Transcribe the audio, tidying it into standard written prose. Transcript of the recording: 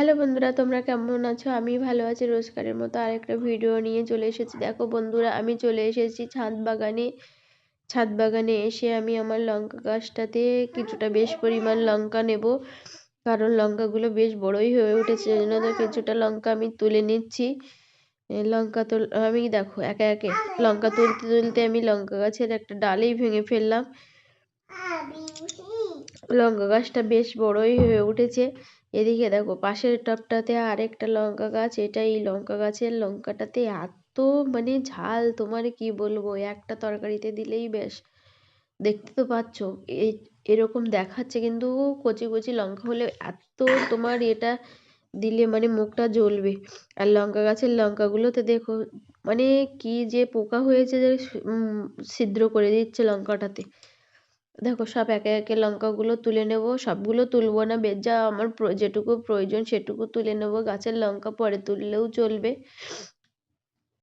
Hello বন্ধুরা, তোমরা কেমন আছো? আমি ভালো আছি। রোজকারের মতো আরেকটা ভিডিও নিয়ে চলে এসেছি। দেখো বন্ধুরা, আমি চলে এসেছি ছাদ বাগানে। ছাদ বাগানে এসে আমি আমার লঙ্কা গাছটাতে কিছুটা বেশ পরিমাণ লঙ্কা নেব, কারণ লঙ্কাগুলো বেশ বড়ই হয়ে উঠেছে। জন্য তো কিছুটা লঙ্কা আমি তুলে নিচ্ছি। লঙ্কা আমি দেখো একে একে লঙ্কা তুলতে তুলতে আমি লঙ্কা গাছের একটা ডালেই ভেঙে ফেললাম। লঙ্কা গাছটা বেশ বড়ই হয়ে উঠেছে। এদিকে দেখো পাশের টবটাতে আরেকটা লঙ্কা গাছ। এই লঙ্কা গাছের লঙ্কাটাতে এত মানে ঝাল, তোমার কি বলবো, একটা তরকারিতে দিলেই বেশ। দেখতে তো পাচ্ছ এরকম দেখাচ্ছে, কিন্তু কচি কচি লঙ্কা হলে এত তোমার এটা দিলে মানে মুখটা জ্বলবে। আর লঙ্কা গাছের লঙ্কাগুলোতে দেখো মানে কি যে পোকা হয়েছে, যে ছিদ্র করে দিচ্ছে লঙ্কাটাতে। দেখো সব একে একে লঙ্কাগুলো তুলে নেব। সবগুলো তুলবো না, যা আমার যেটুকু প্রয়োজন সেটুকু তুলে নেব। গাছের লঙ্কা পরে তুললেও চলবে।